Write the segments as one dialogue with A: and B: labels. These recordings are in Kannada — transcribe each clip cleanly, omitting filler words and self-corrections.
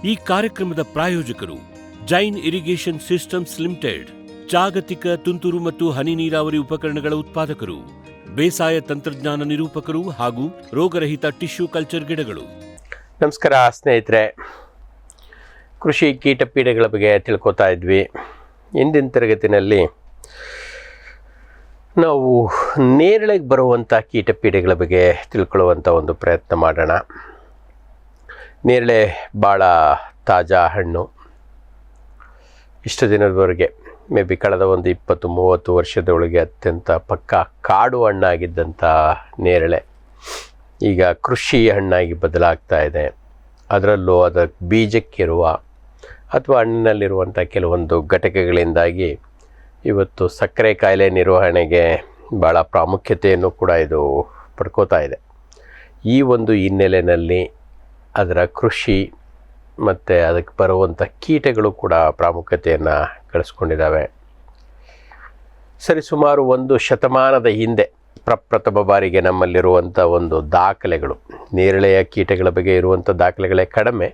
A: ಈ ಕಾರ್ಯಕ್ರಮದ ಪ್ರಾಯೋಜಕರು ಜೈನ್ ಇರಿಗೇಷನ್ ಸಿಸ್ಟಮ್ಸ್ ಲಿಮಿಟೆಡ್, ಜಾಗತಿಕ ತುಂತುರು ಮತ್ತು ಹನಿ ನೀರಾವರಿ ಉಪಕರಣಗಳ ಉತ್ಪಾದಕರು, ಬೇಸಾಯ ತಂತ್ರಜ್ಞಾನ ನಿರೂಪಕರು ಹಾಗೂ ರೋಗರಹಿತ ಟಿಶ್ಯೂ ಕಲ್ಚರ್ ಗಿಡಗಳು.
B: ನಮಸ್ಕಾರ ಸ್ನೇಹಿತರೆ, ಕೃಷಿ ಕೀಟಪೀಡೆಗಳ ಬಗ್ಗೆ ತಿಳ್ಕೊತಾ ಇದ್ವಿ. ಇಂದಿನ ತರಗತಿನಲ್ಲಿ ನಾವು ನೇರಳೆಗೆ ಬರುವಂಥ ಕೀಟಪೀಡೆಗಳ ಬಗ್ಗೆ ತಿಳ್ಕೊಳ್ಳುವಂಥ ಒಂದು ಪ್ರಯತ್ನ ಮಾಡೋಣ. ನೇರಳೆ ಭಾಳ ತಾಜಾ ಹಣ್ಣು. ಇಷ್ಟು ದಿನದವರೆಗೆ ಮೇ ಬಿ ಕಳೆದ ಒಂದು 20-30 ವರ್ಷದೊಳಗೆ ಅತ್ಯಂತ ಪಕ್ಕಾ ಕಾಡು ಹಣ್ಣಾಗಿದ್ದಂಥ ನೇರಳೆ ಈಗ ಕೃಷಿ ಹಣ್ಣಾಗಿ ಬದಲಾಗ್ತಾ ಇದೆ. ಅದರಲ್ಲೂ ಅದರ ಬೀಜಕ್ಕಿರುವ ಅಥವಾ ಹಣ್ಣಿನಲ್ಲಿರುವಂಥ ಕೆಲವೊಂದು ಘಟಕಗಳಿಂದಾಗಿ ಇವತ್ತು ಸಕ್ಕರೆ ಕಾಯಿಲೆ ನಿರ್ವಹಣೆಗೆ ಭಾಳ ಪ್ರಾಮುಖ್ಯತೆಯನ್ನು ಕೂಡ ಇದು ಪಡ್ಕೋತಾ ಇದೆ. ಈ ಒಂದು ಹಿನ್ನೆಲೆಯಲ್ಲಿ ಅದರ ಕೃಷಿ ಮತ್ತು ಅದಕ್ಕೆ ಬರುವಂಥ ಕೀಟಗಳು ಕೂಡ ಪ್ರಾಮುಖ್ಯತೆಯನ್ನು ಗಳಿಸ್ಕೊಂಡಿದ್ದಾವೆ. ಸುಮಾರು ಒಂದು ಶತಮಾನದ ಹಿಂದೆ ಪ್ರಪ್ರಥಮ ಬಾರಿಗೆ ನಮ್ಮಲ್ಲಿರುವಂಥ ಒಂದು ದಾಖಲೆಗಳು, ನೇರಳೆಯ ಕೀಟಗಳ ಬಗ್ಗೆ ಇರುವಂಥ ದಾಖಲೆಗಳೇ ಕಡಿಮೆ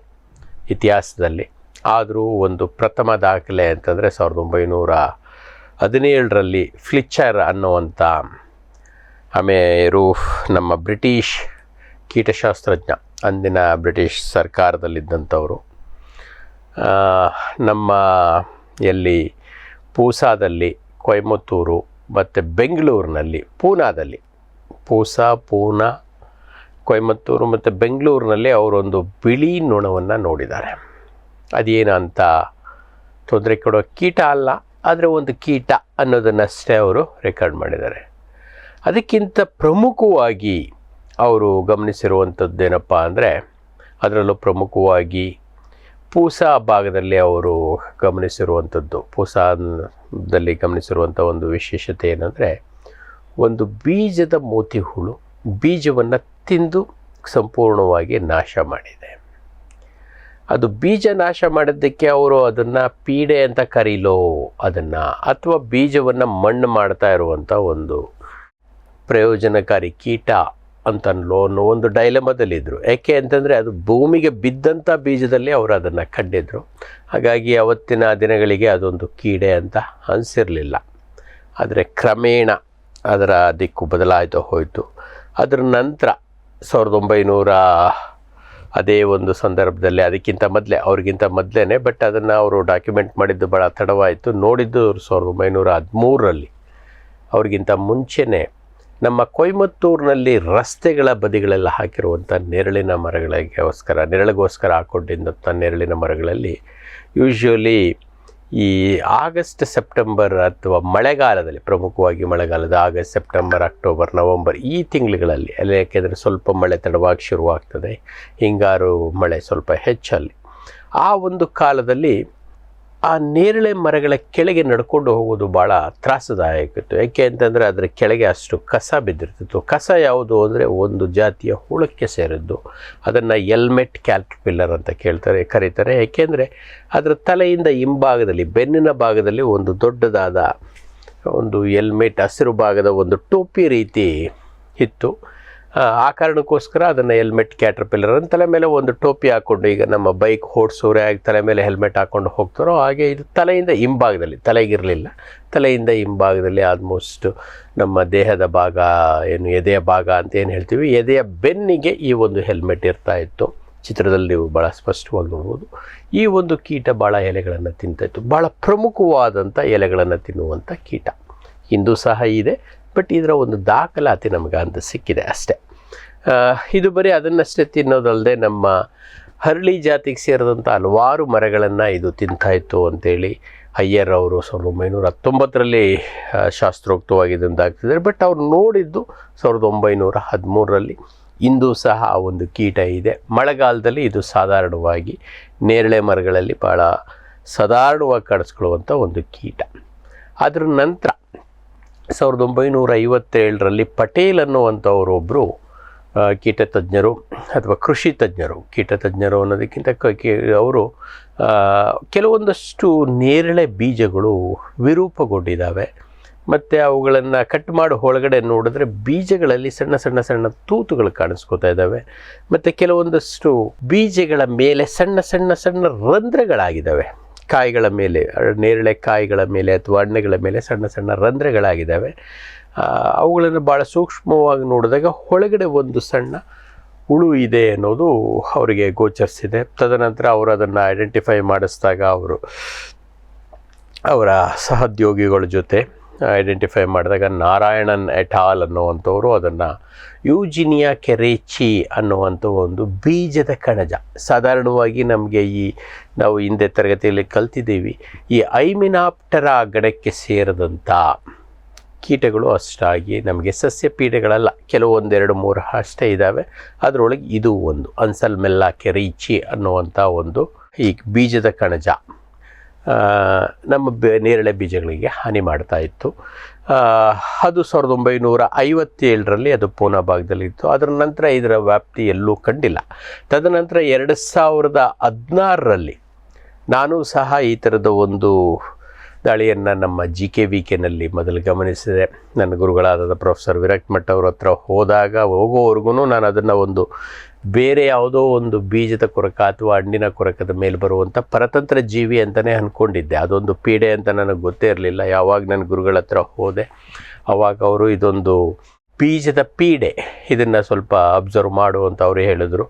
B: ಇತಿಹಾಸದಲ್ಲಿ. ಆದರೂ ಒಂದು ಪ್ರಥಮ ದಾಖಲೆ ಅಂತಂದರೆ 1917ರಲ್ಲಿ ಫ್ಲಿಚರ್ ಅನ್ನುವಂಥ ನಮ್ಮ ಬ್ರಿಟಿಷ್ ಕೀಟಶಾಸ್ತ್ರಜ್ಞ, ಅಂದಿನ ಬ್ರಿಟಿಷ್ ಸರ್ಕಾರದಲ್ಲಿದ್ದಂಥವರು, ನಮ್ಮ ಎಲ್ಲಿ ಪೂಸಾದಲ್ಲಿ, ಕೊಯಮತ್ತೂರು ಮತ್ತು ಬೆಂಗಳೂರಿನಲ್ಲಿ, ಪೂನಾ, ಕೊಯಮತ್ತೂರು ಮತ್ತು ಬೆಂಗಳೂರಿನಲ್ಲಿ ಅವರೊಂದು ಬಿಳಿ ನೊಣವನ್ನು ನೋಡಿದ್ದಾರೆ. ಅದೇನಂತ ತೊಂದರೆ ಕೊಡೋ ಕೀಟ ಅಲ್ಲ, ಆದರೆ ಒಂದು ಕೀಟ ಅನ್ನೋದನ್ನಷ್ಟೇ ಅವರು ರೆಕಾರ್ಡ್ ಮಾಡಿದ್ದಾರೆ. ಅದಕ್ಕಿಂತ ಪ್ರಮುಖವಾಗಿ ಅವರು ಗಮನಿಸಿರುವಂಥದ್ದೇನಪ್ಪ ಅಂದರೆ, ಅದರಲ್ಲೂ ಪ್ರಮುಖವಾಗಿ ಪೂಸಾ ಭಾಗದಲ್ಲಿ ಅವರು ಗಮನಿಸಿರುವಂಥ ಒಂದು ವಿಶೇಷತೆ ಏನಂದರೆ, ಒಂದು ಬೀಜದ ಮೋತಿ ಹುಳು ಬೀಜವನ್ನು ತಿಂದು ಸಂಪೂರ್ಣವಾಗಿ ನಾಶ ಮಾಡಿದೆ. ಅದು ಬೀಜ ನಾಶ ಮಾಡಿದ್ದಕ್ಕೆ ಅವರು ಅದನ್ನು ಪೀಡೆ ಅಂತ ಕರೀಲೋ ಅದನ್ನು, ಅಥವಾ ಬೀಜವನ್ನು ಮಣ್ಣು ಮಾಡ್ತಾ ಇರುವಂಥ ಒಂದು ಪ್ರಯೋಜನಕಾರಿ ಕೀಟ ಅಂತನೋ ಅನ್ನೋ ಒಂದು ಡೈಲೆಮದಲ್ಲಿದ್ದರು. ಯಾಕೆ ಅಂತಂದರೆ ಅದು ಭೂಮಿಗೆ ಬಿದ್ದಂಥ ಬೀಜದಲ್ಲಿ ಅವರು ಅದನ್ನು ಕಂಡಿದ್ದರು. ಹಾಗಾಗಿ ಅವತ್ತಿನ ದಿನಗಳಿಗೆ ಅದೊಂದು ಕೀಡೆ ಅಂತ ಅನಿಸಿರಲಿಲ್ಲ. ಆದರೆ ಕ್ರಮೇಣ ಅದರ ದಿಕ್ಕು ಬದಲಾಯಿತು ಹೋಯಿತು. ಅದರ ನಂತರ 1900 ಅದೇ ಒಂದು ಸಂದರ್ಭದಲ್ಲಿ, ಅದಕ್ಕಿಂತ ಮೊದಲೇ, ಅವ್ರಿಗಿಂತ ಮೊದಲೇ, ಬಟ್ ಅದನ್ನು ಅವರು ಡಾಕ್ಯುಮೆಂಟ್ ಮಾಡಿದ್ದು ಭಾಳ ತಡವಾಯಿತು. ನೋಡಿದ್ದು 1913ರಲ್ಲಿ. ಅವ್ರಿಗಿಂತ ಮುಂಚೆನೇ ನಮ್ಮ ಕೊಯಮತ್ತೂರಿನಲ್ಲಿ ರಸ್ತೆಗಳ ಬದಿಗಳೆಲ್ಲ ಹಾಕಿರುವಂಥ ನೆರಳಿಗೋಸ್ಕರ ಹಾಕ್ಕೊಂಡಿದ್ದಂಥ ನೆರಳಿನ ಮರಗಳಲ್ಲಿ ಯೂಶ್ವಲಿ ಈ ಆಗಸ್ಟ್, ಸೆಪ್ಟೆಂಬರ್ ಅಥವಾ ಮಳೆಗಾಲದಲ್ಲಿ, ಪ್ರಮುಖವಾಗಿ ಮಳೆಗಾಲದ ಆಗಸ್ಟ್, ಸೆಪ್ಟೆಂಬರ್, ಅಕ್ಟೋಬರ್, ನವಂಬರ್ ಈ ತಿಂಗಳುಗಳಲ್ಲಿ, ಅಲ್ಲಿ ಯಾಕೆಂದರೆ ಸ್ವಲ್ಪ ಮಳೆ ತಡವಾಗಿ ಶುರುವಾಗ್ತದೆ, ಹಿಂಗಾರು ಮಳೆ ಸ್ವಲ್ಪ ಹೆಚ್ಚಲ್ಲಿ, ಆ ಒಂದು ಕಾಲದಲ್ಲಿ ಆ ನೇರಳೆ ಮರಗಳ ಕೆಳಗೆ ನಡ್ಕೊಂಡು ಹೋಗೋದು ಭಾಳ ತ್ರಾಸದಾಯಕ ಇತ್ತು. ಯಾಕೆ ಅಂತಂದರೆ ಅದರ ಕೆಳಗೆ ಅಷ್ಟು ಕಸ ಬಿದ್ದಿರ್ತಿತ್ತು. ಕಸ ಯಾವುದು ಅಂದರೆ ಒಂದು ಜಾತಿಯ ಹುಳಕ್ಕೆ ಸೇರಿದ್ದು. ಅದನ್ನು ಹೆಲ್ಮೆಟ್ ಕ್ಯಾಟರ್ಪಿಲ್ಲರ್ ಅಂತ ಕರೀತಾರೆ. ಯಾಕೆಂದರೆ ಅದರ ತಲೆಯಿಂದ ಹಿಂಭಾಗದಲ್ಲಿ, ಬೆನ್ನಿನ ಭಾಗದಲ್ಲಿ ಒಂದು ದೊಡ್ಡದಾದ ಒಂದು ಹೆಲ್ಮೆಟ್, ಹಸಿರು ಭಾಗದ ಒಂದು ಟೋಪಿ ರೀತಿ ಇತ್ತು. ಆ ಕಾರಣಕ್ಕೋಸ್ಕರ ಅದನ್ನು ಹೆಲ್ಮೆಟ್ ಕ್ಯಾಟರ್ಪಿಲ್ಲರ್ ಅಂತ ತಲೆ ಮೇಲೆ ಒಂದು ಟೋಪಿ ಹಾಕ್ಕೊಂಡು, ಈಗ ನಮ್ಮ ಬೈಕ್ ಓಡಿಸೋರೆ ಆಗಿ ತಲೆ ಮೇಲೆ ಹೆಲ್ಮೆಟ್ ಹಾಕ್ಕೊಂಡು ಹೋಗ್ತಾರೋ ಹಾಗೆ ಇದು ತಲೆಯಿಂದ ಹಿಂಭಾಗದಲ್ಲಿ, ತಲೆಗಿರಲಿಲ್ಲ, ತಲೆಯಿಂದ ಹಿಂಭಾಗದಲ್ಲಿ ಆಲ್ಮೋಸ್ಟ್ ನಮ್ಮ ದೇಹದ ಭಾಗ, ಎದೆಯ ಭಾಗ ಅಂತ ಏನು ಹೇಳ್ತೀವಿ, ಎದೆಯ ಬೆನ್ನಿಗೆ ಈ ಒಂದು ಹೆಲ್ಮೆಟ್ ಇರ್ತಾ ಇತ್ತು. ಚಿತ್ರದಲ್ಲಿ ನೀವು ಭಾಳ ಸ್ಪಷ್ಟವಾಗಿ ನೋಡ್ಬೋದು. ಈ ಒಂದು ಕೀಟ ಭಾಳ ಎಲೆಗಳನ್ನು ತಿಂತಾಯಿತ್ತು. ಭಾಳ ಪ್ರಮುಖವಾದಂಥ ಎಲೆಗಳನ್ನು ತಿನ್ನುವಂಥ ಕೀಟ ಇಂದು ಸಹ ಇದೆ. ಬಟ್ ಇದರ ಒಂದು ದಾಖಲಾತಿ ನಮಗೆ ಅಂತ ಸಿಕ್ಕಿದೆ ಅಷ್ಟೇ. ಇದು ಬರೀ ಅದನ್ನಷ್ಟೇ ತಿನ್ನೋದಲ್ಲದೆ ನಮ್ಮ ಹರಳಿ ಜಾತಿಗೆ ಸೇರಿದಂಥ ಹಲವಾರು ಮರಗಳನ್ನು ಇದು ತಿಂತಾಯಿತ್ತು ಅಂತೇಳಿ ಅಯ್ಯರ್ ಅವರು 1919ರಲ್ಲಿ ಶಾಸ್ತ್ರೋಕ್ತವಾಗಿ ಇದನ್ನು ದಾಖಲಿಸಿದ್ದಾರೆ. ಬಟ್ ಅವ್ರು ನೋಡಿದ್ದು 1913ರಲ್ಲಿ. ಇಂದು ಸಹ ಆ ಒಂದು ಕೀಟ ಇದೆ. ಮಳೆಗಾಲದಲ್ಲಿ ಇದು ಸಾಧಾರಣವಾಗಿ ನೇರಳೆ ಮರಗಳಲ್ಲಿ ಭಾಳ ಸಾಧಾರಣವಾಗಿ ಕಾಣಿಸ್ಕೊಳ್ಳುವಂಥ ಒಂದು ಕೀಟ. ಅದರ ನಂತರ 1957ರಲ್ಲಿ ಪಟೇಲ್ ಅನ್ನುವಂಥವರು ಒಬ್ಬರು ಕೀಟತಜ್ಞರು ಅಥವಾ ಕೃಷಿ ತಜ್ಞರು ಅನ್ನೋದಕ್ಕಿಂತ ಅವರು ಕೆಲವೊಂದಷ್ಟು ನೇರಳೆ ಬೀಜಗಳು ವಿರೂಪಗೊಂಡಿದ್ದಾವೆ ಮತ್ತು ಅವುಗಳನ್ನು ಕಟ್ ಮಾಡಿ ಒಳಗಡೆ ನೋಡಿದ್ರೆ ಬೀಜಗಳಲ್ಲಿ ಸಣ್ಣ ಸಣ್ಣ ಸಣ್ಣ ತೂತುಗಳು ಕಾಣಿಸ್ಕೋತಾ ಇದ್ದಾವೆ. ಮತ್ತು ಕೆಲವೊಂದಷ್ಟು ಬೀಜಗಳ ಮೇಲೆ ಸಣ್ಣ ಸಣ್ಣ ಸಣ್ಣ ರಂಧ್ರಗಳಾಗಿದ್ದಾವೆ. ಕಾಯಿಗಳ ಮೇಲೆ, ನೇರಳೆ ಕಾಯಿಗಳ ಮೇಲೆ ಅಥವಾ ಹಣ್ಣುಗಳ ಮೇಲೆ ಸಣ್ಣ ಸಣ್ಣ ರಂಧ್ರಗಳಾಗಿದ್ದಾವೆ. ಅವುಗಳನ್ನು ಭಾಳ ಸೂಕ್ಷ್ಮವಾಗಿ ನೋಡಿದಾಗ ಒಳಗಡೆ ಒಂದು ಸಣ್ಣ ಹುಳು ಇದೆ ಅನ್ನೋದು ಅವರಿಗೆ ಗೋಚರಿಸಿದೆ. ತದನಂತರ ಅವರು ಅದನ್ನು ಐಡೆಂಟಿಫೈ ಮಾಡಿಸಿದಾಗ ಅವರ ಸಹೋದ್ಯೋಗಿಗಳ ಜೊತೆ ಐಡೆಂಟಿಫೈ ಮಾಡಿದಾಗ ನಾರಾಯಣನ್ ಎಟಾಲ್ ಅನ್ನುವಂಥವರು ಅದನ್ನು ಯೂಜಿನಿಯಾ ಕೆರೇಚಿ ಅನ್ನುವಂಥ ಒಂದು ಬೀಜದ ಕಣಜ. ಸಾಧಾರಣವಾಗಿ ನಮಗೆ ನಾವು ಹಿಂದೆ ತರಗತಿಯಲ್ಲಿ ಕಲ್ತಿದ್ದೀವಿ, ಈ ಐಮಿನಾಪ್ಟೆರಾ ಗಣಕ್ಕೆ ಸೇರಿದಂಥ ಕೀಟಗಳು ಅಷ್ಟಾಗಿ ನಮಗೆ ಸಸ್ಯ ಪೀಡೆಗಳಲ್ಲ, ಕೆಲವೊಂದು 2-3 ಅಷ್ಟೇ ಇದ್ದಾವೆ. ಅದರೊಳಗೆ ಇದು ಒಂದು ಅನ್ಸಲ್ಮೆಲ್ಲಾ ಕೆರೀಚಿ ಅನ್ನುವಂಥ ಒಂದು ಈ ಬೀಜದ ಕಣಜ ನಮ್ಮ ನೇರಳೆ ಬೀಜಗಳಿಗೆ ಹಾನಿ ಮಾಡ್ತಾ ಇತ್ತು. ಅದು 1957ರಲ್ಲಿ ಅದು ಪೂನಾ ಭಾಗದಲ್ಲಿತ್ತು. ಅದರ ನಂತರ ಇದರ ವ್ಯಾಪ್ತಿ ಎಲ್ಲೂ ಕಂಡಿಲ್ಲ. ತದನಂತರ 2016ರಲ್ಲಿ ನಾನು ಸಹ ಈ ಥರದ ಒಂದು ದಾಳಿಯನ್ನು ನಮ್ಮ GKVKನಲ್ಲಿ ಮೊದಲು ಗಮನಿಸಿದೆ. ನನ್ನ ಗುರುಗಳಾದ ಪ್ರೊಫೆಸರ್ ವಿರಕ್ತ್ ಮಠ್ ಅವ್ರ ಹತ್ರ ಹೋಗೋವರೆಗೂ ನಾನು ಅದನ್ನು ಒಂದು ಬೇರೆ ಯಾವುದೋ ಒಂದು ಬೀಜದ ಕೊರಕ ಅಥವಾ ಹಣ್ಣಿನ ಕೊರಕದ ಮೇಲೆ ಬರುವಂಥ ಪರತಂತ್ರ ಜೀವಿ ಅಂತಲೇ ಅಂದ್ಕೊಂಡಿದ್ದೆ. ಅದೊಂದು ಪೀಡೆ ಅಂತ ನನಗೆ ಗೊತ್ತೇ ಇರಲಿಲ್ಲ. ಯಾವಾಗ ನನ್ನ ಗುರುಗಳ ಹತ್ರ ಹೋದೆ ಆವಾಗ ಅವರು ಇದೊಂದು ಬೀಜದ ಪೀಡೆ, ಇದನ್ನು ಸ್ವಲ್ಪ ಅಬ್ಸರ್ವ್ ಮಾಡು ಅಂತ ಅವರು ಹೇಳಿದ್ರು.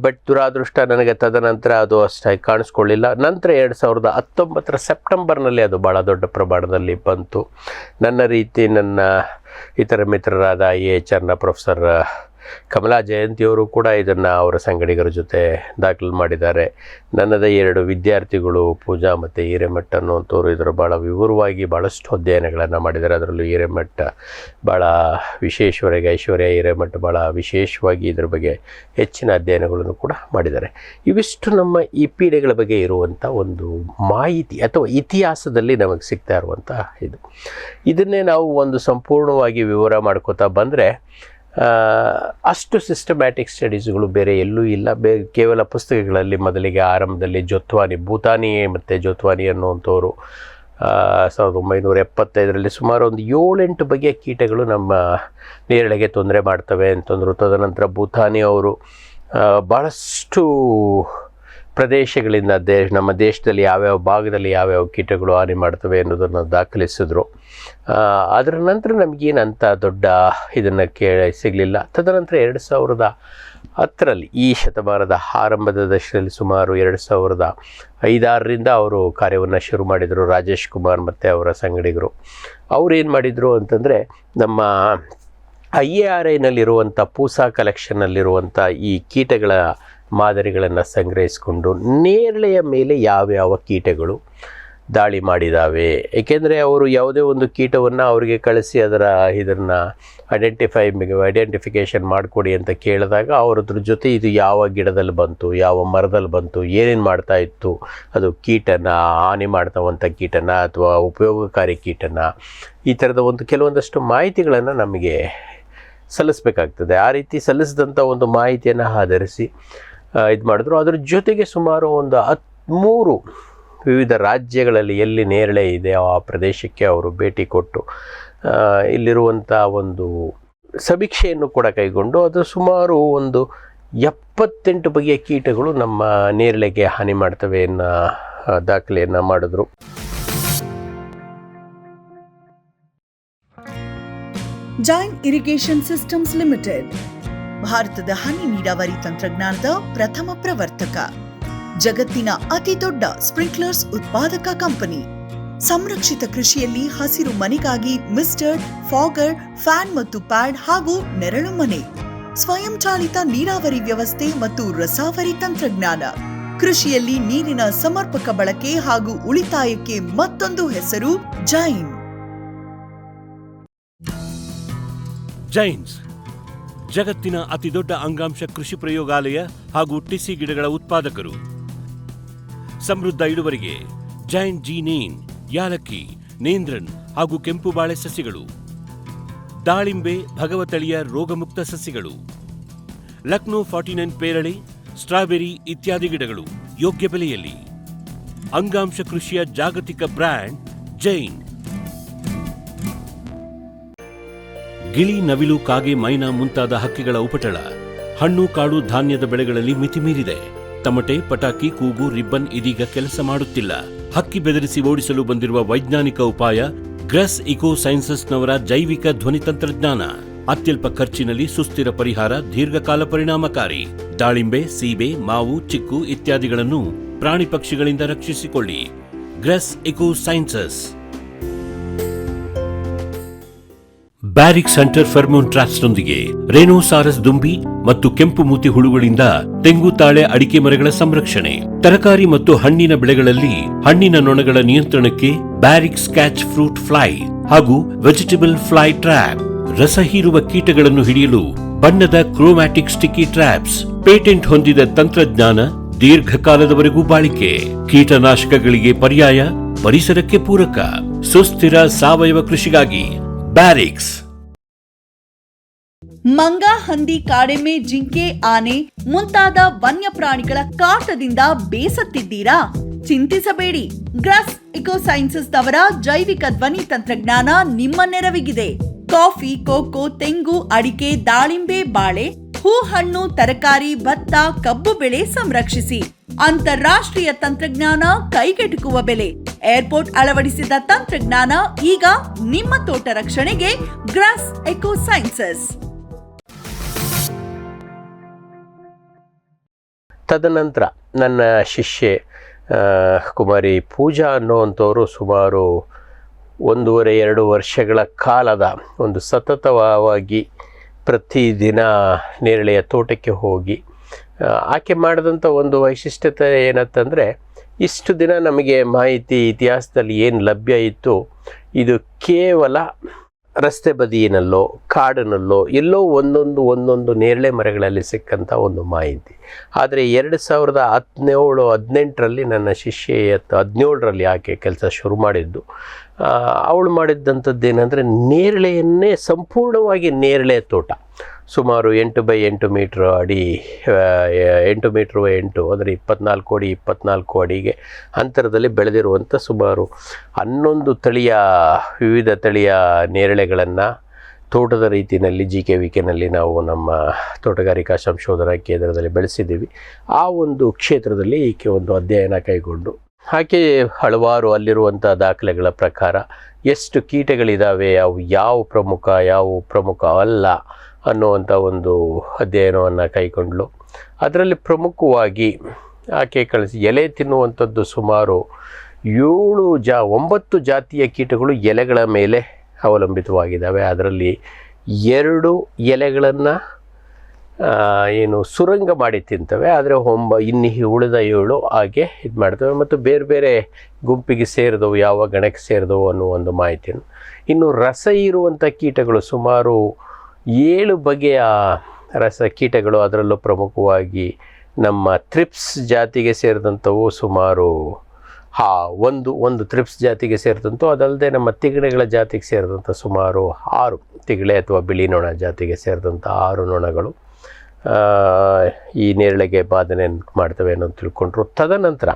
B: ಬಟ್ ದುರಾದೃಷ್ಟ ನನಗೆ ತದನಂತರ ಅದು ಅಷ್ಟಾಗಿ ಕಾಣಿಸ್ಕೊಳ್ಳಿಲ್ಲ. ನಂತರ 2019 ಸೆಪ್ಟೆಂಬರ್ನಲ್ಲಿ ಅದು ಭಾಳ ದೊಡ್ಡ ಪ್ರಮಾಣದಲ್ಲಿ ಬಂತು. ನನ್ನ ರೀತಿ ನನ್ನ ಇತರ ಮಿತ್ರರಾದ IAHRನ ಪ್ರೊಫೆಸರ್ ಕಮಲಾ ಜಯಂತಿಯವರು ಕೂಡ ಇದನ್ನು ಅವರ ಸಂಗಡಿಗರ ಜೊತೆ ದಾಖಲು ಮಾಡಿದ್ದಾರೆ. ನನ್ನದೇ 2 ವಿದ್ಯಾರ್ಥಿಗಳು ಪೂಜಾ ಮತ್ತು ಹಿರೇಮಠ್ ಅನ್ನುವಂಥವ್ರು ಇದರ ಭಾಳ ವಿವರವಾಗಿ ಭಾಳಷ್ಟು ಅಧ್ಯಯನಗಳನ್ನು ಮಾಡಿದ್ದಾರೆ. ಅದರಲ್ಲೂ ಹಿರೇಮಠ್ ಭಾಳ ವಿಶೇಷವಾಗಿ, ಐಶ್ವರ್ಯ ಹಿರೇಮಠ್ ಭಾಳ ವಿಶೇಷವಾಗಿ ಇದರ ಬಗ್ಗೆ ಹೆಚ್ಚಿನ ಅಧ್ಯಯನಗಳನ್ನು ಕೂಡ ಮಾಡಿದ್ದಾರೆ. ಇವಿಷ್ಟು ನಮ್ಮ ಈ ಪೀಡೆಗಳ ಬಗ್ಗೆ ಇರುವಂಥ ಒಂದು ಮಾಹಿತಿ ಅಥವಾ ಇತಿಹಾಸದಲ್ಲಿ ನಮಗೆ ಸಿಗ್ತಾ ಇರುವಂಥ ಇದನ್ನೇ ನಾವು ಒಂದು ಸಂಪೂರ್ಣವಾಗಿ ವಿವರ ಮಾಡ್ಕೋತಾ ಬಂದರೆ ಅಷ್ಟು ಸಿಸ್ಟಮ್ಯಾಟಿಕ್ ಸ್ಟಡೀಸ್ಗಳು ಬೇರೆ ಎಲ್ಲೂ ಇಲ್ಲ. ಕೇವಲ ಪುಸ್ತಕಗಳಲ್ಲಿ ಮೊದಲಿಗೆ ಆರಂಭದಲ್ಲಿ ಭೂತಾನಿ ಮತ್ತು ಜೋತ್ವಾನಿ ಅನ್ನುವಂಥವ್ರು 1975ರಲ್ಲಿ ಸುಮಾರು ಒಂದು 7-8 ಬಗೆಯ ಕೀಟಗಳು ನಮ್ಮ ನೇರಳೆಗೆ ತೊಂದರೆ ಮಾಡ್ತವೆ ಅಂತಂದರು. ತದನಂತರ ಭೂತಾನಿ ಅವರು ಭಾಳಷ್ಟು ಪ್ರದೇಶಗಳಿಂದ ನಮ್ಮ ದೇಶದಲ್ಲಿ ಯಾವ್ಯಾವ ಭಾಗದಲ್ಲಿ ಯಾವ್ಯಾವ ಕೀಟಗಳು ಹಾನಿ ಮಾಡ್ತವೆ ಅನ್ನೋದನ್ನು ದಾಖಲಿಸಿದ್ರು. ಅದರ ನಂತರ ನಮಗೇನಂತ ದೊಡ್ಡ ಇದನ್ನು ಸಿಗಲಿಲ್ಲ. ತದನಂತರ 2010ರಲ್ಲಿ ಈ ಶತಮಾನದ ಆರಂಭದ ದಶಕದಲ್ಲಿ ಸುಮಾರು 2005-6ರಿಂದ ಅವರು ಕಾರ್ಯವನ್ನು ಶುರು ಮಾಡಿದರು. ರಾಜೇಶ್ ಕುಮಾರ್ ಮತ್ತು ಅವರ ಸಂಗಡಿಗರು ಅವರೇನು ಮಾಡಿದರು ಅಂತಂದರೆ ನಮ್ಮ IARIನಲ್ಲಿರುವಂಥ ಪೂಸಾ ಕಲೆಕ್ಷನ್ನಲ್ಲಿರುವಂಥ ಈ ಕೀಟಗಳ ಮಾದರಿಗಳನ್ನು ಸಂಗ್ರಹಿಸಿಕೊಂಡು ನೇರಳೆಯ ಮೇಲೆ ಯಾವ್ಯಾವ ಕೀಟಗಳು ದಾಳಿ ಮಾಡಿದ್ದಾವೆ, ಏಕೆಂದರೆ ಅವರು ಯಾವುದೇ ಒಂದು ಕೀಟವನ್ನು ಅವರಿಗೆ ಕಳಿಸಿ ಇದನ್ನು ಐಡೆಂಟಿಫಿಕೇಷನ್ ಮಾಡಿಕೊಡಿ ಅಂತ ಕೇಳಿದಾಗ ಅವರದ್ರ ಜೊತೆ ಇದು ಯಾವ ಗಿಡದಲ್ಲಿ ಬಂತು, ಯಾವ ಮರದಲ್ಲಿ ಬಂತು, ಏನೇನು ಮಾಡ್ತಾ ಇತ್ತು, ಅದು ಕೀಟನ ಹಾನಿ ಮಾಡ್ತಾವಂಥ ಕೀಟನ ಅಥವಾ ಉಪಯೋಗಕಾರಿ ಕೀಟನ, ಈ ಥರದ ಕೆಲವೊಂದಷ್ಟು ಮಾಹಿತಿಗಳನ್ನು ನಮಗೆ ಸಲ್ಲಿಸಬೇಕಾಗ್ತದೆ. ಆ ರೀತಿ ಸಲ್ಲಿಸಿದಂಥ ಒಂದು ಮಾಹಿತಿಯನ್ನು ಆಧರಿಸಿ ಇದು ಮಾಡಿದ್ರು. ಅದ್ರ ಜೊತೆಗೆ ಸುಮಾರು ಒಂದು 13 ವಿವಿಧ ರಾಜ್ಯಗಳಲ್ಲಿ ಎಲ್ಲಿ ನೇರಳೆ ಇದೆ ಆ ಪ್ರದೇಶಕ್ಕೆ ಅವರು ಭೇಟಿ ಕೊಟ್ಟು ಇಲ್ಲಿರುವಂಥ ಒಂದು ಸಮೀಕ್ಷೆಯನ್ನು ಕೂಡ ಕೈಗೊಂಡು ಅದು ಸುಮಾರು ಒಂದು 78 ಬಗೆಯ ಕೀಟಗಳು ನಮ್ಮ ನೇರಳೆಗೆ ಹಾನಿ ಮಾಡ್ತವೆ ಅನ್ನೋ ದಾಖಲೆಯನ್ನು ಮಾಡಿದ್ರು.
C: ಜೈನ್ ಇರಿಗೇಷನ್ ಸಿಸ್ಟಮ್ಸ್ ಲಿಮಿಟೆಡ್ ಭಾರತದ ಹನಿ ನೀರಾವರಿ ತಂತ್ರಜ್ಞಾನದ ಪ್ರಥಮ ಪ್ರವರ್ತಕ, ಜಗತ್ತಿನ ಅತಿ ದೊಡ್ಡ ಸ್ಪ್ರಿಂಕ್ಲರ್ಸ್ ಉತ್ಪಾದಕ ಕಂಪನಿ. ಸಂರಕ್ಷಿತ ಕೃಷಿಯಲ್ಲಿ ಹಸಿರು ಮನೆಗಾಗಿ ಮಿಸ್ಟರ್, ಫಾಗರ್, ಫ್ಯಾನ್ ಮತ್ತು ಪ್ಯಾಡ್ ಹಾಗೂ ನೆರಳು ಮನೆ, ಸ್ವಯಂ ಚಾಲಿತ ನೀರಾವರಿ ವ್ಯವಸ್ಥೆ ಮತ್ತು ರಸಾವರಿ ತಂತ್ರಜ್ಞಾನ. ಕೃಷಿಯಲ್ಲಿ ನೀರಿನ ಸಮರ್ಪಕ ಬಳಕೆ ಹಾಗೂ ಉಳಿತಾಯಕ್ಕೆ ಮತ್ತೊಂದು ಹೆಸರು ಜೈನ್.
A: ಜೈನ್ಸ್ ಜಗತ್ತಿನ ಅತಿದೊಡ್ಡ ಅಂಗಾಂಶ ಕೃಷಿ ಪ್ರಯೋಗಾಲಯ ಹಾಗೂ ಟಿಸಿ ಗಿಡಗಳ ಉತ್ಪಾದಕರು. ಸಮೃದ್ಧ ಇಳುವರಿಗೆ ಜೈನ್ ಜೀನೇನ್, ಯಾಲಕ್ಕಿ, ನೇಂದ್ರನ್ ಹಾಗೂ ಕೆಂಪು ಬಾಳೆ ಸಸಿಗಳು, ದಾಳಿಂಬೆ, ಭಗವತಳಿಯ ರೋಗಮುಕ್ತ ಸಸಿಗಳು, ಲಕ್ನೋ 49 ಪೇರಳೆ, ಸ್ಟ್ರಾಬೆರಿ ಇತ್ಯಾದಿ ಗಿಡಗಳು ಯೋಗ್ಯ ಬೆಲೆಯಲ್ಲಿ. ಅಂಗಾಂಶ ಕೃಷಿಯ ಜಾಗತಿಕ ಬ್ರ್ಯಾಂಡ್ ಜೈನ್. ಗಿಳಿ, ನವಿಲು, ಕಾಗೆ, ಮೈನಾ ಮುಂತಾದ ಹಕ್ಕಿಗಳ ಉಪಟಳ. ಹಣ್ಣು, ಕಾಳು, ಧಾನ್ಯದ ಬೆಳೆಗಳಲ್ಲಿ ಮಿತಿ ಮೀರಿದೆ. ತಮಟೆ, ಪಟಾಕಿ, ಕೂಗು, ರಿಬ್ಬನ್ ಇದೀಗ ಕೆಲಸ ಮಾಡುತ್ತಿಲ್ಲ. ಹಕ್ಕಿ ಬೆದರಿಸಿ ಓಡಿಸಲು ಬಂದಿರುವ ವೈಜ್ಞಾನಿಕ ಉಪಾಯ ಗ್ರಸ್ ಇಕೋ ಸೈನ್ಸಸ್ನವರ ಜೈವಿಕ ಧ್ವನಿ ತಂತ್ರಜ್ಞಾನ. ಅತ್ಯಲ್ಪ ಖರ್ಚಿನಲ್ಲಿ ಸುಸ್ಥಿರ ಪರಿಹಾರ, ದೀರ್ಘಕಾಲ ಪರಿಣಾಮಕಾರಿ. ದಾಳಿಂಬೆ, ಸೀಬೆ, ಮಾವು, ಚಿಕ್ಕು ಇತ್ಯಾದಿಗಳನ್ನು ಪ್ರಾಣಿ ಪಕ್ಷಿಗಳಿಂದ ರಕ್ಷಿಸಿಕೊಳ್ಳಿ. Grass eco sciences. Barrix hunter pheromone ಟ್ರಾಪ್ಸ್ನೊಂದಿಗೆ ರೇನೋಸಾರಸ್ ದುಂಬಿ ಮತ್ತು ಕೆಂಪು ಮೂತಿ ಹುಳುಗಳಿಂದ ತೆಂಗು, ತಾಳೆ, ಅಡಿಕೆ ಮರಗಳ ಸಂರಕ್ಷಣೆ. ತರಕಾರಿ ಮತ್ತು ಹಣ್ಣಿನ ಬೆಳೆಗಳಲ್ಲಿ ಹಣ್ಣಿನ ನೊಣಗಳ ನಿಯಂತ್ರಣಕ್ಕೆ ಬ್ಯಾರಿಕ್ಸ್ ಕ್ಯಾಚ್ ಫ್ರೂಟ್ ಫ್ಲೈ ಹಾಗೂ ವೆಜಿಟೇಬಲ್ ಫ್ಲೈ ಟ್ರ್ಯಾಪ್. ರಸ ಹೀರುವ ಕೀಟಗಳನ್ನು ಹಿಡಿಯಲು ಬಣ್ಣದ ಕ್ರೋಮ್ಯಾಟಿಕ್ ಸ್ಟಿಕ್ಕಿ ಟ್ರ್ಯಾಪ್ಸ್. ಪೇಟೆಂಟ್ ಹೊಂದಿದ ತಂತ್ರಜ್ಞಾನ, ದೀರ್ಘಕಾಲದವರೆಗೂ ಬಾಳಿಕೆ. ಕೀಟನಾಶಕಗಳಿಗೆ ಪರ್ಯಾಯ, ಪರಿಸರಕ್ಕೆ ಪೂರಕ. ಸುಸ್ಥಿರ ಸಾವಯವ ಕೃಷಿಗಾಗಿ ಬ್ಯಾರಿಕ್ಸ್.
C: ಮಂಗ, ಹಂದಿ, ಕಾಡೆಮ್ಮೆ, ಜಿಂಕೆ, ಆನೆ ಮುಂತಾದ ವನ್ಯಪ್ರಾಣಿಗಳ ಕಾಟದಿಂದ ಬೇಸತ್ತಿದ್ದೀರಾ? ಚಿಂತಿಸಬೇಡಿ. ಗ್ರಸ್ ಇಕೋ ಸೈನ್ಸಸ್ ನವರ ಜೈವಿಕ ಧ್ವನಿ ತಂತ್ರಜ್ಞಾನ ನಿಮ್ಮ ನೆರವಿಗಿದೆ. ಕಾಫಿ, ಕೋಕೋ, ತೆಂಗು, ಅಡಿಕೆ, ದಾಳಿಂಬೆ, ಬಾಳೆ, ಹೂ, ಹಣ್ಣು, ತರಕಾರಿ, ಭತ್ತ, ಕಬ್ಬು ಬೆಳೆ ಸಂರಕ್ಷಿಸಿ. ಅಂತಾರಾಷ್ಟ್ರೀಯ ತಂತ್ರಜ್ಞಾನ, ಕೈಗೆಟುಕುವ ಬೆಲೆ. ಏರ್ಪೋರ್ಟ್ ಅಳವಡಿಸಿದ ತಂತ್ರಜ್ಞಾನ ಈಗ ನಿಮ್ಮ ತೋಟ ರಕ್ಷಣೆಗೆ ಗ್ರಾಸ್ ಎಕೋ ಸೈನ್ಸಸ್.
B: ತದನಂತರ ನನ್ನ ಶಿಷ್ಯೆ ಕುಮಾರಿ ಪೂಜಾ ಅನ್ನುವಂಥವರು ಸುಮಾರು 1.5-2 ವರ್ಷಗಳ ಕಾಲದ ಒಂದು ಸತತವಾಗಿ ಪ್ರತಿದಿನ ನೇರಳೆಯ ತೋಟಕ್ಕೆ ಹೋಗಿ ಆಕೆ ಮಾಡಿದಂಥ ಒಂದು ವೈಶಿಷ್ಟ್ಯತೆ ಏನಂತಂದರೆ, ಇಷ್ಟು ದಿನ ನಮಗೆ ಮಾಹಿತಿ ಇತಿಹಾಸದಲ್ಲಿ ಏನು ಲಭ್ಯ ಇತ್ತು, ಇದು ಕೇವಲ ರಸ್ತೆ ಬದಿಯಿನಲ್ಲೋ ಕಾಡಿನಲ್ಲೋ ಎಲ್ಲೋ ಒಂದೊಂದು ನೇರಳೆ ಮರಗಳಲ್ಲಿ ಸಿಕ್ಕಂಥ ಒಂದು ಮಾಹಿತಿ. ಆದರೆ 2017-18ರಲ್ಲಿ ನನ್ನ ಶಿಷ್ಯೆ 17ರಲ್ಲಿ ಆಕೆ ಕೆಲಸ ಶುರು ಮಾಡಿದ್ದು. ಅವಳು ಮಾಡಿದ್ದಂಥದ್ದು ಏನಂದರೆ, ನೇರಳೆಯನ್ನೇ ಸಂಪೂರ್ಣವಾಗಿ ನೇರಳೆ ತೋಟ, ಸುಮಾರು 8x8 ಮೀಟ್ರ್ ಅಡಿ, 8 ಮೀಟ್ರ್ 8 ಅಂದರೆ 24 ಅಡಿಗೆ ಅಂತರದಲ್ಲಿ ಬೆಳೆದಿರುವಂಥ ಸುಮಾರು 11 ತಳಿಯ ವಿವಿಧ ತಳಿಯ ನೇರಳೆಗಳನ್ನು ತೋಟದ ರೀತಿಯಲ್ಲಿ GKVKನಲ್ಲಿ ನಾವು ನಮ್ಮ ತೋಟಗಾರಿಕಾ ಸಂಶೋಧನಾ ಕೇಂದ್ರದಲ್ಲಿ ಬೆಳೆಸಿದ್ದೀವಿ. ಆ ಒಂದು ಕ್ಷೇತ್ರದಲ್ಲಿ ಈಕೆ ಒಂದು ಅಧ್ಯಯನ ಕೈಗೊಂಡು ಆಕೆ ಹಲವಾರು ಅಲ್ಲಿರುವಂಥ ದಾಖಲೆಗಳ ಪ್ರಕಾರ ಎಷ್ಟು ಕೀಟಗಳಿದ್ದಾವೆ, ಅವು ಯಾವ ಪ್ರಮುಖ ಅಲ್ಲ ಅನ್ನುವಂಥ ಒಂದು ಅಧ್ಯಯನವನ್ನು ಕೈಗೊಂಡಳು. ಅದರಲ್ಲಿ ಪ್ರಮುಖವಾಗಿ ಆಕೆ ಎಲೆ ತಿನ್ನುವಂಥದ್ದು ಸುಮಾರು 9 ಜಾತಿಯ ಕೀಟಗಳು ಎಲೆಗಳ ಮೇಲೆ ಅವಲಂಬಿತವಾಗಿದ್ದಾವೆ. ಅದರಲ್ಲಿ 2 ಎಲೆಗಳನ್ನು ಸುರಂಗ ಮಾಡಿ ತಿಂತವೆ, ಆದರೆ ಇನ್ನು ಉಳಿದ 7 ಹಾಗೆ ಇದು ಮಾಡ್ತವೆ. ಮತ್ತು ಬೇರೆ ಬೇರೆ ಗುಂಪಿಗೆ ಸೇರಿದವು, ಯಾವ ಗಣಕ್ಕೆ ಸೇರಿದವು ಅನ್ನೋ ಒಂದು ಮಾಹಿತಿಯನ್ನು. ಇನ್ನು ರಸ ಇರುವಂಥ ಕೀಟಗಳು ಸುಮಾರು 7 ಬಗೆಯ ರಸ ಕೀಟಗಳು. ಅದರಲ್ಲೂ ಪ್ರಮುಖವಾಗಿ ನಮ್ಮ ಥ್ರಿಪ್ಸ್ ಜಾತಿಗೆ ಸೇರಿದಂಥವು ಸುಮಾರು ಒಂದು ಥ್ರಿಪ್ಸ್ ಜಾತಿಗೆ ಸೇರಿದಂಥವು. ಅದಲ್ಲದೆ ನಮ್ಮ ತಿಗಣೆಗಳ ಜಾತಿಗೆ ಸೇರಿದಂಥ ಸುಮಾರು 6 ತಿಗಣೆ ಅಥವಾ ಬಿಳಿ ನೊಣ ಜಾತಿಗೆ ಸೇರಿದಂಥ 6 ನೊಣಗಳು ಈ ನೇರಳೆಗೆ ಬಾಧನೆ ಮಾಡ್ತವೆ ಅನ್ನೋದು ತಿಳ್ಕೊಂಡ್ರು. ತದನಂತರ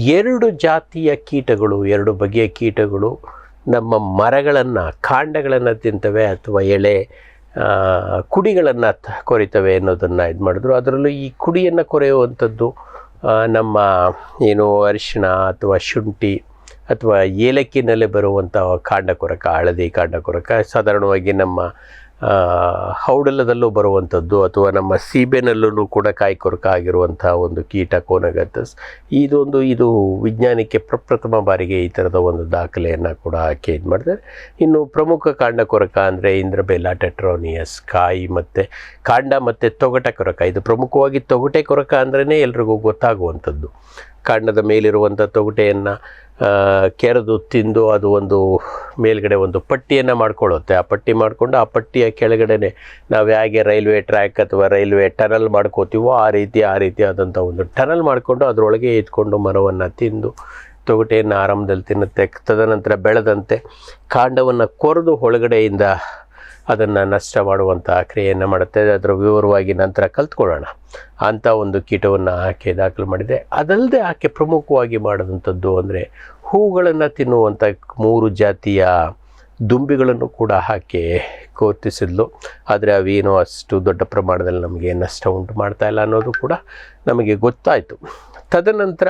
B: 2 ಜಾತಿಯ ಕೀಟಗಳು, 2 ಬಗೆಯ ಕೀಟಗಳು ನಮ್ಮ ಮರಗಳನ್ನು, ಕಾಂಡಗಳನ್ನು ತಿಂತವೆ ಅಥವಾ ಎಳೆ ಕುಡಿಗಳನ್ನು ಕೊರಿತವೆ ಅನ್ನೋದನ್ನು ಇದು ಮಾಡಿದ್ರು. ಅದರಲ್ಲೂ ಈ ಕುಡಿಯನ್ನು ಕೊರೆಯುವಂಥದ್ದು ನಮ್ಮ ಅರಿಶಿಣ ಅಥವಾ ಶುಂಠಿ ಅಥವಾ ಏಲಕ್ಕಿನಲ್ಲೇ ಬರುವಂಥ ಕಾಂಡಕೊರಕ, ಹಳದಿ ಕಾಂಡಕೊರಕ, ಸಾಧಾರಣವಾಗಿ ನಮ್ಮ ಹೌಡಲದಲ್ಲೂ ಬರುವಂಥದ್ದು ಅಥವಾ ನಮ್ಮ ಸೀಬೆನಲ್ಲೂ ಕೂಡ ಕಾಯಿಕೊರಕ ಆಗಿರುವಂಥ ಒಂದು ಕೀಟ ಕೋನಗತಸ್. ಇದು ವಿಜ್ಞಾನಕ್ಕೆ ಪ್ರಪ್ರಥಮ ಬಾರಿಗೆ ಈ ಥರದ ಒಂದು ದಾಖಲೆಯನ್ನು ಕೂಡ ಆಕೆ ಇದು ಮಾಡ್ತಾರೆ. ಇನ್ನು ಪ್ರಮುಖ ಕಾಂಡಕೊರಕ ಅಂದರೆ ಇಂದ್ರಬೆಲ್ಲ, ಟೆಟ್ರೋನಿಯಸ್, ಕಾಯಿ ಮತ್ತು ಕಾಂಡ ಮತ್ತು ತೊಗಟೆ ಕೊರಕ. ಇದು ಪ್ರಮುಖವಾಗಿ ತೊಗಟೆ ಕೊರಕ ಅಂದ್ರೇ ಎಲ್ರಿಗೂ ಗೊತ್ತಾಗುವಂಥದ್ದು. ಕಾಂಡದ ಮೇಲಿರುವಂಥ ತೊಗಟೆಯನ್ನು ಕೆರೆದು ತಿಂದು ಅದು ಒಂದು ಮೇಲ್ಗಡೆ ಒಂದು ಪಟ್ಟಿಯನ್ನು ಮಾಡ್ಕೊಳ್ಳುತ್ತೆ. ಆ ಪಟ್ಟಿ ಮಾಡಿಕೊಂಡು ಆ ಪಟ್ಟಿಯ ಕೆಳಗಡೆ ನಾವು ಹೇಗೆ ರೈಲ್ವೆ ಟ್ರ್ಯಾಕ್ ಅಥವಾ ರೈಲ್ವೆ ಟನಲ್ ಮಾಡ್ಕೋತೀವೋ ಆ ರೀತಿಯಾದಂಥ ಒಂದು ಟನಲ್ ಮಾಡಿಕೊಂಡು ಅದರೊಳಗೆ ಇಟ್ಕೊಂಡು ಮರವನ್ನು ತಿಂದು ತೊಗಟೆಯನ್ನು ಆರಂಭದಲ್ಲಿ ತಿನ್ನುತ್ತೆ. ತದನಂತರ ಬೆಳೆದಂತೆ ಕಾಂಡವನ್ನು ಕೊರೆದು ಒಳಗಡೆಯಿಂದ ಅದನ್ನು ನಷ್ಟ ಮಾಡುವಂಥ ಕ್ರಿಯೆಯನ್ನು ಮಾಡುತ್ತೆ. ಅದರ ವಿವರವಾಗಿ ನಂತರ ಕಲ್ತ್ಕೊಳ್ಳೋಣ. ಅಂಥ ಒಂದು ಕೀಟವನ್ನು ಆಕೆ ದಾಖಲು ಮಾಡಿದೆ. ಅದಲ್ಲದೆ ಆಕೆ ಪ್ರಮುಖವಾಗಿ ಮಾಡಿದಂಥದ್ದು ಅಂದರೆ ಹೂಗಳನ್ನು ತಿನ್ನುವಂಥ 3 ಜಾತಿಯ ದುಂಬಿಗಳನ್ನು ಕೂಡ ಹಾಕಿ ಕೋರ್ತಿಸಿದ್ಲು. ಆದರೆ ಅವೇನೋ ಅಷ್ಟು ದೊಡ್ಡ ಪ್ರಮಾಣದಲ್ಲಿ ನಮಗೆ ನಷ್ಟ ಉಂಟು ಮಾಡ್ತಾ ಇಲ್ಲ ಅನ್ನೋದು ಕೂಡ ನಮಗೆ ಗೊತ್ತಾಯಿತು. ತದನಂತರ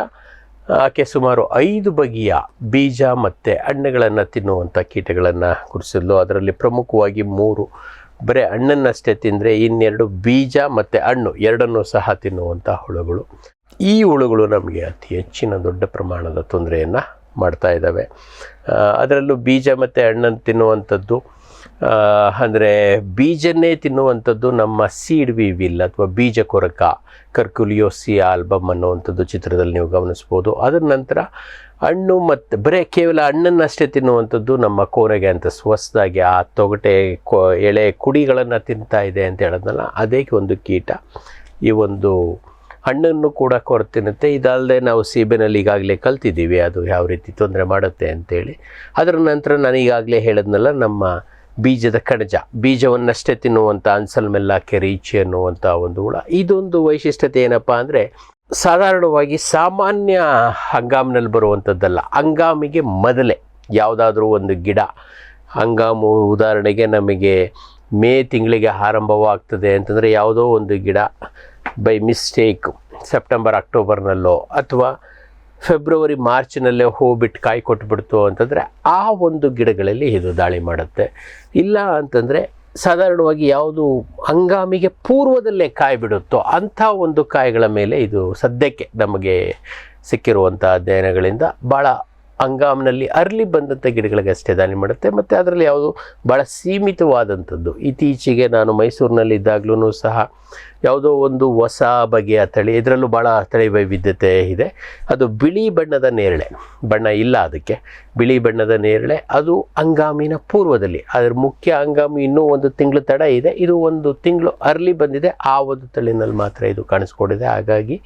B: ಆಕೆ ಸುಮಾರು 5 ಬಗೆಯ ಬೀಜ ಮತ್ತು ಹಣ್ಣುಗಳನ್ನು ತಿನ್ನುವಂಥ ಕೀಟಗಳನ್ನು ಗುರುತಿಸಿದ್ಲು. ಅದರಲ್ಲಿ ಪ್ರಮುಖವಾಗಿ 3 ಬರೀ ಹಣ್ಣನ್ನಷ್ಟೇ ತಿಂದರೆ, 2 ಬೀಜ ಮತ್ತು ಹಣ್ಣು ಎರಡನ್ನೂ ಸಹ ತಿನ್ನುವಂಥ ಹುಳುಗಳು. ಈ ಹುಳುಗಳು ನಮಗೆ ಅತಿ ಹೆಚ್ಚಿನ ದೊಡ್ಡ ಪ್ರಮಾಣದ ತೊಂದರೆಯನ್ನು ಮಾಡ್ತಾ ಇದ್ದಾವೆ. ಅದರಲ್ಲೂ ಬೀಜ ಮತ್ತು ಹಣ್ಣನ್ನು ತಿನ್ನುವಂಥದ್ದು, ಅಂದರೆ ಬೀಜನ್ನೇ ತಿನ್ನುವಂಥದ್ದು ನಮ್ಮ ಸೀಡ್ ವಿಲ್ ಅಥವಾ ಬೀಜ ಕೊರಕ, ಕರ್ಕುಲಿಯೋಸಿಯಾ ಆಲ್ಬಮ್ ಅನ್ನುವಂಥದ್ದು ಚಿತ್ರದಲ್ಲಿ ನೀವು ಗಮನಿಸ್ಬೋದು. ಅದರ ನಂತರ ಹಣ್ಣು ಮತ್ತು ಬರೀ ಕೇವಲ ಹಣ್ಣನ್ನಷ್ಟೇ ತಿನ್ನುವಂಥದ್ದು ನಮ್ಮ ಕೋನೆಗೆ ಅಂತ ಹೊಸದಾಗಿ ಆ ತೊಗಟೆ ಎಳೆ ಕುಡಿಗಳನ್ನು ತಿಂತಾ ಇದೆ ಅಂತ ಹೇಳಿದ್ನಲ್ಲ, ಅದೇ ಒಂದು ಕೀಟ ಈ ಒಂದು ಹಣ್ಣನ್ನು ಕೂಡ ತಿನ್ನುತ್ತೆ. ಇದಲ್ಲದೆ ನಾವು ಸೀಬೆನಲ್ಲಿ ಈಗಾಗಲೇ ಕಲ್ತಿದ್ದೀವಿ ಅದು ಯಾವ ರೀತಿ ತೊಂದರೆ ಮಾಡುತ್ತೆ ಅಂತೇಳಿ. ಅದರ ನಂತರ ನಾನು ಈಗಾಗಲೇ ಹೇಳಿದ್ನಲ್ಲ, ನಮ್ಮ ಬೀಜದ ಕಣಜ, ಬೀಜವನ್ನಷ್ಟೇ ತಿನ್ನುವಂಥ ಅನ್ಸಲ್ಮೆಲ್ಲ ಕೆರೀಚಿ ಅನ್ನುವಂಥ ಒಂದು ಹುಳ. ಇದೊಂದು ವೈಶಿಷ್ಟ್ಯತೆ ಏನಪ್ಪ ಅಂದರೆ, ಸಾಧಾರಣವಾಗಿ ಸಾಮಾನ್ಯ ಹಂಗಾಮಿನಲ್ಲಿ ಬರುವಂಥದ್ದಲ್ಲ, ಹಂಗಾಮಿಗೆ ಮೊದಲೇ ಯಾವುದಾದ್ರೂ ಒಂದು ಗಿಡ, ಹಂಗಾಮು ಉದಾಹರಣೆಗೆ ನಮಗೆ ಮೇ ತಿಂಗಳಿಗೆ ಆರಂಭವಾಗ್ತದೆ ಅಂತಂದರೆ ಯಾವುದೋ ಒಂದು ಗಿಡ ಬೈ ಮಿಸ್ಟೇಕ್ ಸೆಪ್ಟೆಂಬರ್ ಅಕ್ಟೋಬರ್ನಲ್ಲೋ ಅಥವಾ ಫೆಬ್ರವರಿ ಮಾರ್ಚ್ನಲ್ಲೇ ಹೋಗ್ಬಿಟ್ಟು ಕಾಯಿ ಕೊಟ್ಬಿಡ್ತು ಅಂತಂದರೆ ಆ ಒಂದು ಗಿಡಗಳಲ್ಲಿ ಇದು ದಾಳಿ ಮಾಡುತ್ತೆ. ಇಲ್ಲ ಅಂತಂದರೆ ಸಾಧಾರಣವಾಗಿ ಯಾವುದು ಹಂಗಾಮಿಗೆ ಪೂರ್ವದಲ್ಲೇ ಕಾಯಿ ಬಿಡುತ್ತೋ ಅಂಥ ಒಂದು ಕಾಯಿಗಳ ಮೇಲೆ ಇದು ಸದ್ಯಕ್ಕೆ ನಮಗೆ ಸಿಕ್ಕಿರುವಂಥ ಅಧ್ಯಯನಗಳಿಂದ ಭಾಳ ಹಂಗಾಮಿನಲ್ಲಿ ಅರ್ಲಿ ಬಂದಂಥ ಗಿಡಗಳಿಗೆ ಅಷ್ಟೇ ದಾಳಿ ಮಾಡುತ್ತೆ. ಮತ್ತು ಅದರಲ್ಲಿ ಯಾವುದು ಭಾಳ ಸೀಮಿತವಾದಂಥದ್ದು. ಇತ್ತೀಚೆಗೆ ನಾನು ಮೈಸೂರಿನಲ್ಲಿದ್ದಾಗಲೂ ಸಹ ಯಾವುದೋ ಒಂದು ಹೊಸ ಬಗೆಯ ತಳಿ, ಇದರಲ್ಲೂ ಭಾಳ ತಳಿ ವೈವಿಧ್ಯತೆ ಇದೆ. ಅದು ಬಿಳಿ ಬಣ್ಣದ ನೇರಳೆ, ಬಣ್ಣ ಇಲ್ಲ ಅದಕ್ಕೆ, ಬಿಳಿ ಬಣ್ಣದ ನೇರಳೆ, ಅದು ಹಂಗಾಮಿನ ಪೂರ್ವದಲ್ಲಿ. ಅದರ ಮುಖ್ಯ ಹಂಗಾಮಿ ಇನ್ನೂ 1 ತಿಂಗಳು ತಡ ಇದೆ, ಇದು 1 ತಿಂಗಳು ಅರ್ಲಿ ಬಂದಿದೆ. ಆ ಒಂದು ತಳಿನಲ್ಲಿ ಮಾತ್ರ ಇದು ಕಾಣಿಸ್ಕೊಂಡಿದೆ. ಹಾಗಾಗಿ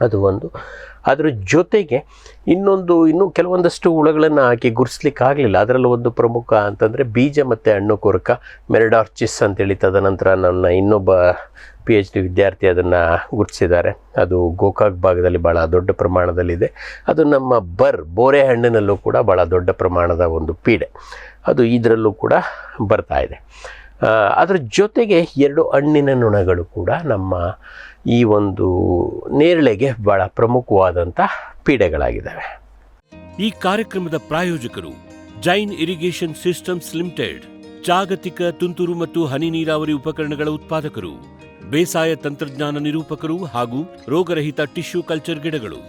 B: ಅದು ಒಂದು. ಅದರ ಜೊತೆಗೆ ಇನ್ನೂ ಕೆಲವೊಂದಷ್ಟು ಹುಳುಗಳನ್ನು ಹಾಕಿ ಗುರುತಿಸ್ಲಿಕ್ಕೆ ಆಗಲಿಲ್ಲ. ಅದರಲ್ಲೂ ಒಂದು ಪ್ರಮುಖ ಅಂತಂದರೆ ಬೀಜ ಮತ್ತು ಹಣ್ಣು ಕೊರಕ, ಮೆರಡಾರ್ಚಿಸ್ ಅಂತೇಳಿ. ತದನಂತರ ನನ್ನ ಇನ್ನೊಬ್ಬ PhD ವಿದ್ಯಾರ್ಥಿ ಅದನ್ನು ಗುರುತಿಸಿದ್ದಾರೆ. ಅದು ಗೋಕಾಕ್ ಭಾಗದಲ್ಲಿ ಭಾಳ ದೊಡ್ಡ ಪ್ರಮಾಣದಲ್ಲಿದೆ. ಅದು ನಮ್ಮ ಬೋರೆ ಹಣ್ಣಿನಲ್ಲೂ ಕೂಡ ಭಾಳ ದೊಡ್ಡ ಪ್ರಮಾಣದ ಒಂದು ಪೀಡೆ, ಅದು ಇದರಲ್ಲೂ ಕೂಡ ಬರ್ತಾ ಇದೆ. ಅದರ ಜೊತೆಗೆ 2 ಹಣ್ಣಿನ ನೊಣಗಳು ಕೂಡ ನಮ್ಮ ಈ ಒಂದು ನೇರಳೆಗೆ ಭಾಳ ಪ್ರಮುಖವಾದಂಥ ಪೀಡೆಗಳಾಗಿದ್ದಾವೆ.
A: ಈ ಕಾರ್ಯಕ್ರಮದ ಪ್ರಾಯೋಜಕರು ಜೈನ್ ಇರಿಗೇಷನ್ ಸಿಸ್ಟಮ್ಸ್ ಲಿಮಿಟೆಡ್, ಜಾಗತಿಕ ತುಂತುರು ಮತ್ತು ಹನಿ ನೀರಾವರಿ ಉಪಕರಣಗಳ ಉತ್ಪಾದಕರು, ಬೇಸಾಯ ತಂತ್ರಜ್ಞಾನ ನಿರೂಪಕರು ಹಾಗೂ ರೋಗರಹಿತ ಟಿಶ್ಯೂ ಕಲ್ಚರ್ ಗಿಡಗಳು.